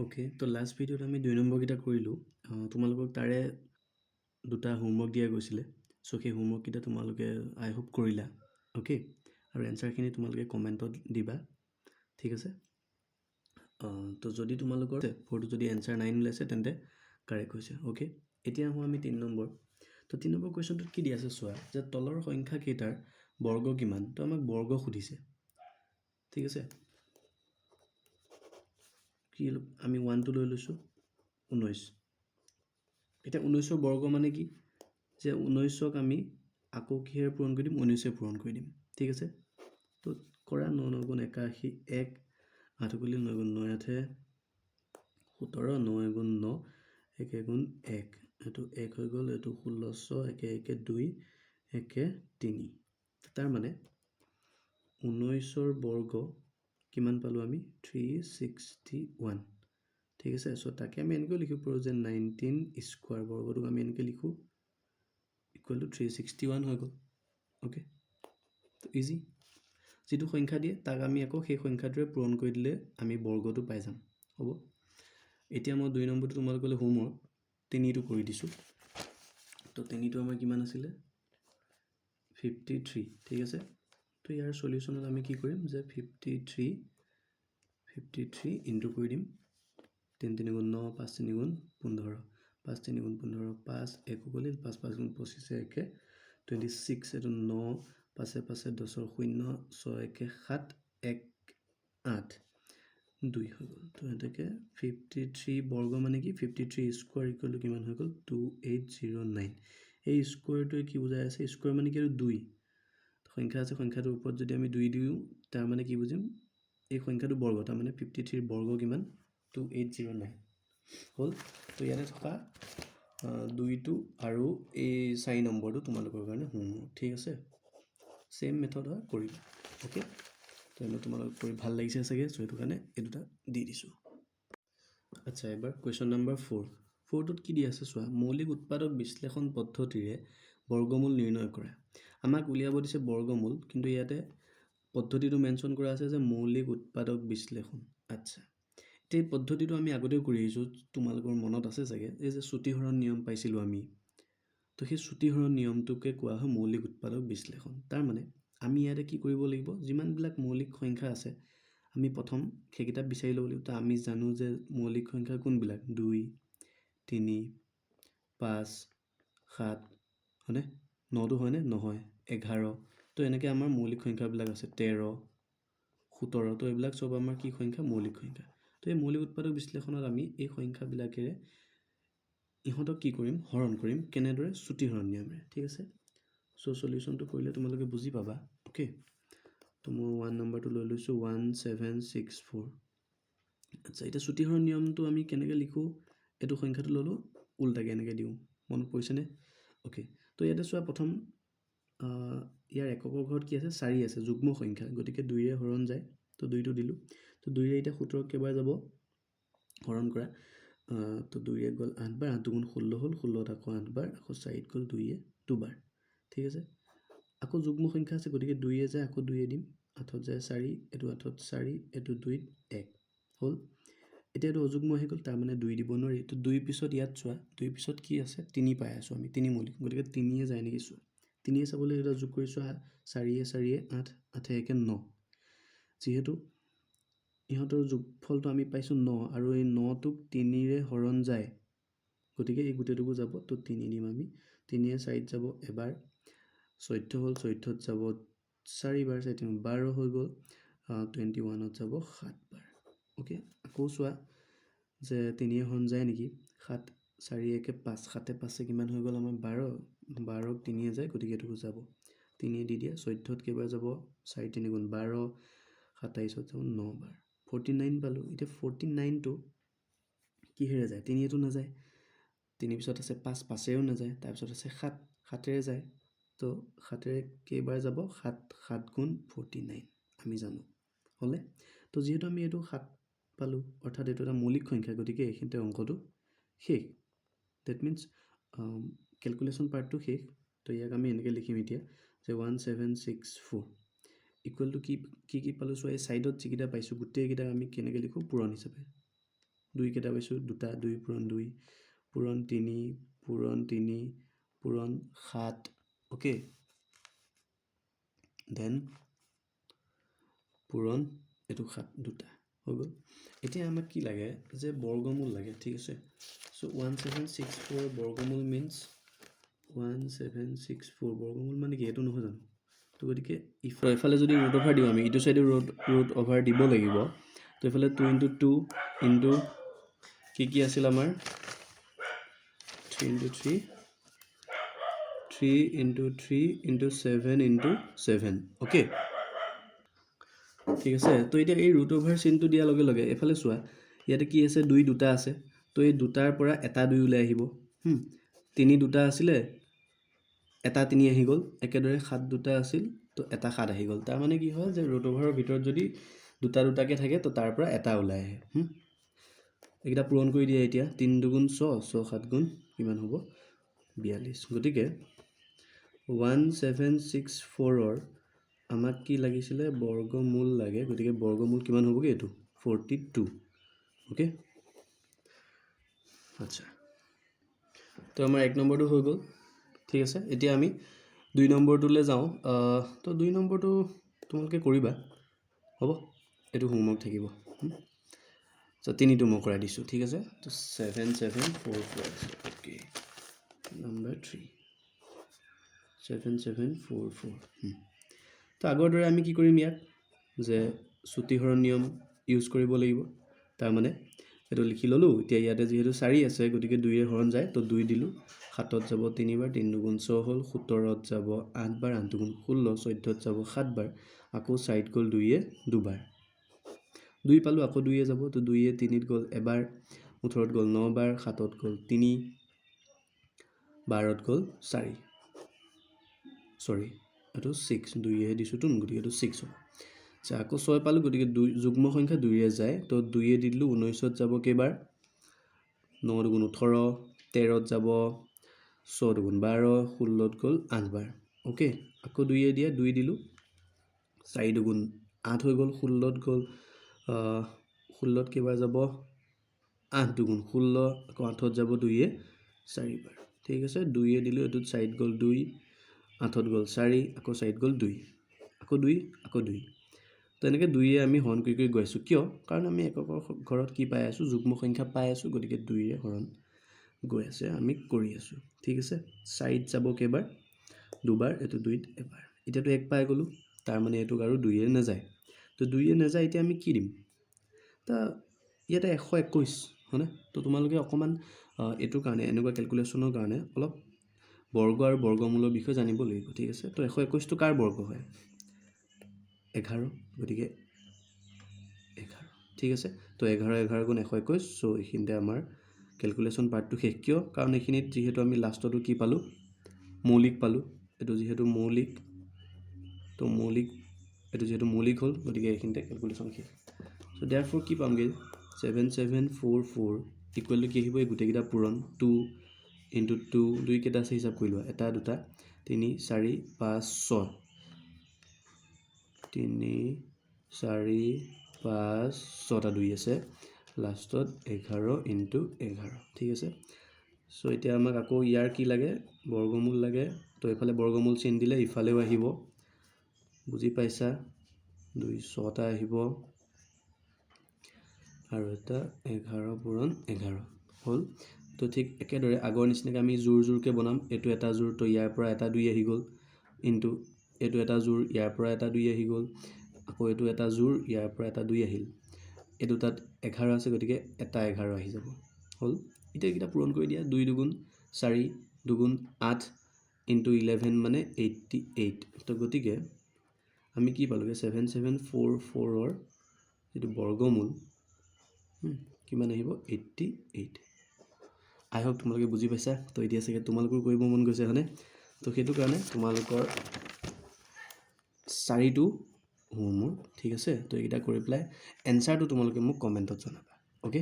Okay, তো last ভিডিঅ'ত আমি 2 নম্বৰকেইটা কৰিলোঁ। তোমালোকক তাৰে দুটা হোমৱৰ্ক দিয়া গৈছিলে। চ' সেই হোমৱৰ্ককেইটা তোমালোকে আই হোপ কৰিলা। অ'কে, আৰু এনচাৰখিনি তোমালোকে কমেণ্টত দিবা, ঠিক আছে। তো যদি তোমালোকৰ 4টো যদি এনচাৰ 9 ওলাইছে তেন্তে কাৰেক্ট হৈছে। অ'কে, এতিয়া আহোঁ আমি 3 নম্বৰ। তো 3 নম্বৰ কুৱেশ্যনটোত কি দিয়া আছে চোৱা, যে তলৰ সংখ্যা কেইটাৰ বৰ্গ কিমান? তো আমাক বৰ্গ সুধিছে, ঠিক আছে। কি আমি 1টো লৈ লৈছোঁ 19। এতিয়া 19ৰ বৰ্গ মানে কি, যে 19ক আমি আকৌ কিহেৰে পূৰণ কৰি দিম? 19ৰে পূৰণ কৰি দিম, ঠিক আছে। তো কৰা 9 9 গুণ 81, 1 8 গুণ 9 গুণ 9 8 17, 9 গুণ 9 1 গুণ 1, এইটো 1 হৈ গ'ল, এইটো 1600, 1 1 2 1 3। তাৰ মানে 19ৰ বৰ্গ কিমান পালোঁ আমি? 361, ঠিক আছে। চ' তাকে আমি এনেকৈ লিখিব পাৰোঁ যে 19 স্কোৱাৰ বৰ্গটোক আমি এনেকৈ লিখোঁ ইকুৱেল টু 361 হৈ গ'ল। অ'কে, তো ইজি। যিটো সংখ্যা দিয়ে তাক আমি আকৌ সেই সংখ্যাটোৰে পূৰণ কৰি দিলে আমি বৰ্গটো পাই যাম, হ'ব। এতিয়া মই 2 নম্বৰটো তোমালোকলৈ হোমৱৰ্ক 3টো কৰি দিছোঁ। তো 3টো আমাৰ কিমান আছিলে? 53, ঠিক আছে। তো ইয়াৰ চলিউশ্যনত আমি কি কৰিম, যে 53 ইনটু কৰি দিম 3 3 গুণ 9, 5 3 গুণ 15, 5 3 গুণ 15, 5 1 গ'লে 5 5 গুণ 25 1 26, এইটো 9 5 5 10 0 6 1 7 1 8 2 হৈ গ'ল। তো এনেকৈ 53 বৰ্গ মানে কি? 53 স্কোৱাৰ ইকুৱেল টু কিমান হৈ গ'ল? 2809। এই স্কোৱাৰটোৱে কি বুজাই আছে? স্কোৱাৰ মানে কি? আৰু 2 সংখ্যা আছে, সংখ্যাটোৰ ওপৰত যদি আমি 2 দিওঁ তাৰ মানে কি বুজিম? এই সংখ্যাটো বৰ্গ, তাৰমানে 53 বৰ্গ কিমান? 2809 হ'ল। তো ইয়াতে থকা 2টো আৰু এই 4 নম্বৰটো তোমালোকৰ কাৰণে হোমৱৰ্ক, ঠিক আছে। ছেইম মেথড হয়, কৰিবা। অ'কে, তো এনেই তোমালোক কৰি ভাল লাগিছে চাগে, চ' সেইটো কাৰণে এই দুটা দি দিছোঁ। আচ্ছা, এবাৰ কুৱেশ্যন নম্বৰ 4টোত কি দি আছে চোৱা, মৌলিক উৎপাদক বিশ্লেষণ পদ্ধতিৰে বৰ্গমূল নিৰ্ণয় কৰা। আমাক উলিয়াব দিছে বৰ্গমূল, কিন্তু ইয়াতে পদ্ধতিটো মেনশ্যন কৰা আছে যে মৌলিক উৎপাদক বিশ্লেষণ। আচ্ছা, এতিয়া এই পদ্ধতিটো আমি আগতেও কৰি আহিছোঁ, তোমালোকৰ মনত আছে চাগে, এই যে চুটিহৰণ নিয়ম পাইছিলোঁ আমি। তো সেই চুটিহৰণ নিয়মটোকে কোৱা হয় মৌলিক উৎপাদক বিশ্লেষণ। তাৰমানে আমি ইয়াতে কি কৰিব লাগিব, যিমানবিলাক মৌলিক সংখ্যা আছে আমি প্ৰথম সেইকেইটা বিচাৰি ল'ব লাগিব। তো আমি জানো যে মৌলিক সংখ্যা কোনবিলাক? 2 3 5 7, হয়নে? 9টো হয়নে? নহয়। 11। তো এনেকৈ আমাৰ মৌলিক সংখ্যাবিলাক আছে। 13 17। তো এইবিলাক চব আমাৰ কি সংখ্যা? মৌলিক সংখ্যা। তো এই মৌলিক উৎপাদক বিশ্লেষণত আমি এই সংখ্যাবিলাকেৰে ইহঁতক কি কৰিম? হৰণ কৰিম। কেনেদৰে? চুটিহৰণ নিয়মেৰে, ঠিক আছে। চ' চলিউশ্যনটো কৰিলে তোমালোকে বুজি পাবা। অ'কে, তো মই 1 নম্বৰটো লৈ লৈছোঁ 1764। আচ্ছা, এতিয়া চুটিহৰণ নিয়মটো আমি কেনেকৈ লিখোঁ? এইটো সংখ্যাটো ল'লোঁ, উল্টাকৈ এনেকৈ দিওঁ। মনত পৰিছেনে? অ'কে, তো ইয়াতে চোৱা, প্ৰথম ইয়াৰ এককৰ ঘৰত কি আছে? 4 আছে, যুগ্ম সংখ্যা, গতিকে 2ৰে হৰণ যায়। তো 2টো দিলোঁ। তো 2ৰে এতিয়া 17ক কেইবাৰ যাব হৰণ কৰা? তো 2ৰে গ'ল 8 বাৰ, 8 গুণ 16 হ'ল, 16ত আকৌ 8 বাৰ, আকৌ 4ত গ'ল 2য়ে 2 বাৰ, ঠিক আছে। আকৌ যুগ্ম সংখ্যা আছে, গতিকে 2য়ে যায়, আকৌ 2য়ে দিম, 8ত যায় 4, এইটো 8ত 4, এইটো 2ত 1 হ'ল। এতিয়া এইটো অযুগ্ম আহি গ'ল, তাৰমানে 2 দিব নোৱাৰি। তো 2 পিছত ইয়াত চোৱা, 2 পিছত কি আছে? 3 পাই আছোঁ আমি, 3 মৌলিক, গতিকে 3য়ে যায় নেকি চোৱা। 3য়ে চাবলৈ এটা যোগ কৰিছোঁ, 4য়ে 8, 8 1 9। যিহেতু ইহঁতৰ যোগফলটো আমি পাইছোঁ 9, আৰু এই 9টোক 3ৰে হৰণ যায়, গতিকে এই গোটেইটোকো যাব। তো 3 দিম আমি, 3য়ে 4ত যাব এবাৰ, 14 হ'ল, 14ত যাব 4 বাৰ, 4 12 হৈ গ'ল, 21ত যাব 7 বাৰ। অ'কে, আকৌ চোৱা যে 3য়ে হৰণ যায় নেকি? 7, 4 1 5, 7 5 কিমান হৈ গ'ল আমাৰ? 12, 12ক 3য়ে যায়, গতিকে এইটোকো যাব। 3য়ে দি দিয়া, 14ত কেইবাৰ যাব? 4 3 গুণ 12, 27ত যাব 9 বাৰ, 49 পালোঁ। এতিয়া 49টো কিহেৰে যায়? 3য়েতো নাযায়। 3 পিছত আছে 5, 5ৰেও নাযায়। তাৰপিছত আছে 7, 7ৰে যায়। তো 7ৰে কেইবাৰ যাব? 7 7 গুণ 49 আমি জানো, হ'লে। তো যিহেতু আমি এইটো 7 পালোঁ, অৰ্থাৎ এইটো এটা মৌলিক সংখ্যা, গতিকে এইখিনিতে অংকটো শেষ। ডেট মিনছ কেলকুলেশ্যন পাৰ্টটো শেষ। তো ইয়াক আমি এনেকৈ লিখিম এতিয়া, যে 1764 ইকুৱেল টু কি কি পালোঁ চোৱা, এই ছাইডত যিকেইটা পাইছোঁ গোটেইকেইটা আমি কেনেকৈ লিখোঁ? পূৰণ হিচাপে। 2 কেইটা পাইছোঁ 2টা 2 পূৰণ 2 পূৰণ 3 পূৰণ 3 পূৰণ 7 অ'কে দেন পূৰণ এইটো 7 2টা হৈ গ'ল এতিয়া আমাক কি লাগে যে বৰ্গমূল লাগে ঠিক আছে চ' 1764 বৰ্গমূল মিন্স 1764 বৰ্গমূল মানে কি এইটো নহয় জানো তো গতিকে ইফালে যদি ৰুট অভাৰ দিওঁ আমি ইটো চাইডে ৰুট অভাৰ দিব লাগিব তো এইফালে 2 × 2 ইনটু কি আছিল আমাৰ 3 × 3 3 × 3 × 7 × 7 অ'কে ঠিক আছে তো এতিয়া এই ৰুট অভাৰ চিনটো দিয়াৰ লগে লগে এফালে চোৱা ইয়াতে কি আছে 2 দুটা আছে তো এই দুটাৰ পৰা এটা 2 ওলাই আহিব 3 দুটা আছিলে এটা 3 আহি গ'ল একেদৰে 7 দুটা আছিল তো এটা 7 আহি গ'ল তাৰ মানে কি হয় যে ৰুট অভাৰৰ ভিতৰত যদি দুটা দুটাকে থাকে তো তাৰ পৰা এটা ওলাই আহে এইকেইটা পূৰণ কৰি দিয়া এতিয়া 3 × 2 = 6 6 × 7 = কিমান হ'ব 42 গতিকে 1764 আমাক কি লাগিছিলে বৰ্গমূল লাগে গতিকে বৰ্গমূল কিমান হ'বগে এইটো 42 ওকে আচ্ছা তো আমাৰ 1 নম্বৰটো হৈ গ'ল ঠিক আছে এতিয়া আমি 2 নম্বৰটোলৈ যাওঁ তো 2 নম্বৰটো তোমালোকে কৰিবা হ'ব এইটো হোমৱৰ্ক থাকিব তো 3টো মই কৰাই দিছোঁ ঠিক আছে তো 7744 ওকে নম্বৰ 3 7744 তো আগৰ দৰে আমি কি কৰিম ইয়াক যে চুটিহৰণ নিয়ম ইউজ কৰিব লাগিব তাৰমানে এইটো লিখি ল'লোঁ এতিয়া ইয়াতে যিহেতু 4 আছে গতিকে 2ৰে হৰণ যায় তো 2 দিলোঁ 7ত যাব 3 বাৰ 3 × 2 = 6 হ'ল 17ত যাব 8 বাৰ 8 × 2 = 16 14ত যাব 7 বাৰ আকৌ 4ত গ'ল 2য়ে দুবাৰ 2 পালোঁ আকৌ 2য়ে যাব তো 2য়ে 3ত গ'ল এবাৰ 18ত গ'ল 9 বাৰ 7ত গ'ল 3 12ত গ'ল 4 সৰি এইটো 6 2য়ে দিছোঁ তো গতিকে এইটো 6 হ'ব আচ্ছা আকৌ 6 পালোঁ গতিকে 2 যুগ্ম সংখ্যা 2ৰে যায় তো 2য়ে দি দিলোঁ 19ত যাব কেইবাৰ 9 × 2 = 18 13ত যাব 6 × 2 = 12 16ত গ'ল 8 বাৰ অ'কে আকৌ 2য়ে দিয়া 2 দিলোঁ 4 × 2 = 8 হৈ গ'ল 16ত গ'ল 16ত কেইবাৰ যাব 8 × 2 = 16 আকৌ 8ত যাব 2য়ে 4 বাৰ ঠিক আছে 2য়ে দিলোঁ এইটোত 4ত গ'ল 2 8ত গ'ল 4 আকৌ 4ত গ'ল 2 আকৌ 2 আকৌ 2 তো এনেকৈ 2য়ে আমি হৰণ কৰি গৈ আছোঁ কিয় কাৰণ আমি এককৰ ঘৰত কি পাই আছোঁ যুগ্ম সংখ্যা পাই আছোঁ গতিকে 2ৰে হৰণ গৈ আছে আমি কৰি আছোঁ ঠিক আছে 4ত যাব কেইবাৰ দুবাৰ এইটো 2ত এবাৰ এতিয়াতো 1 পাই গ'লোঁ তাৰ মানে এইটোক আৰু 2য়ে নাযায় তো 2য়ে নাযায় এতিয়া আমি কি দিম তা ইয়াতে 121 হয়নে তো তোমালোকে অকণমান এইটোৰ কাৰণে এনেকুৱা কেলকুলেশ্যনৰ কাৰণে অলপ বৰ্গ আৰু বৰ্গমূলৰ বিষয়ে জানিব লাগিব ঠিক আছে তো 121টো কাৰ বৰ্গ হয় 11 গতিকে 11 ঠিক আছে তো 11 11 × 121 চ' এইখিনিতে আমাৰ কেলকুলেশ্যন পাৰ্টটো শেষ কিয় কাৰণ এইখিনিত যিহেতু আমি লাষ্টতো কি পালোঁ মৌলিক পালোঁ এইটো যিহেতু মৌলিক তো মৌলিক এইটো যিহেতু মৌলিক হ'ল গতিকে এইখিনিতে কেলকুলেশ্যন শেষ চ' দেয়াৰফৰ কি পামগৈ 7744 ইকুৱেল টু কি আহিব এই গোটেইকেইটা পূৰণ 2 × 2 2 কেইটা আছে হিচাপ কৰি লোৱা 1 2 3 4 5 6 3 4 5 6টা 2 আছে লাষ্টত 11 × 11 ঠিক আছে চ' এতিয়া আমাক আকৌ ইয়াৰ কি লাগে বৰ্গমূল লাগে তো এইফালে বৰ্গমূল চিন দিলে ইফালেও আহিব বুজি পাইছা 2 6টা আহিব আৰু এটা 11 পূৰণ 11 হ'ল তো ঠিক একেদৰে আগৰ নিচিনাকৈ আমি জোৰ জোৰকৈ বনাম এইটো এটা জোৰ তো ইয়াৰ পৰা এটা 2 আহি গ'ল ইনটু এইটো এটা জোৰ ইয়াৰ পৰা এটা 2 আহি গ'ল আকৌ এইটো এটা জোৰ ইয়াৰ পৰা এটা 2 আহিল এইটো তাত 11 আছে গতিকে এটা 11 আহি যাব হ'ল এতিয়া এইকেইটা পূৰণ কৰি দিয়া 2 × 2 = 4 2 × 8 ইনটু 11 মানে 88 তো গতিকে আমি কি পালোঁগৈ 7744ৰ যিটো বৰ্গমূল কিমান আহিব 88 আই হোপ তোমালোকে বুজি পাইছা তো এতিয়া চাগে তোমালোকৰ কৰিব মন গৈছে হয়নে তো সেইটো কাৰণে তোমালোকৰ 4টো হোমৱৰ্ক ঠিক আছে তো এইকেইটা কৰি পেলাই এনচাৰটো তোমালোকে মোক কমেণ্টত জনাবা অ'কে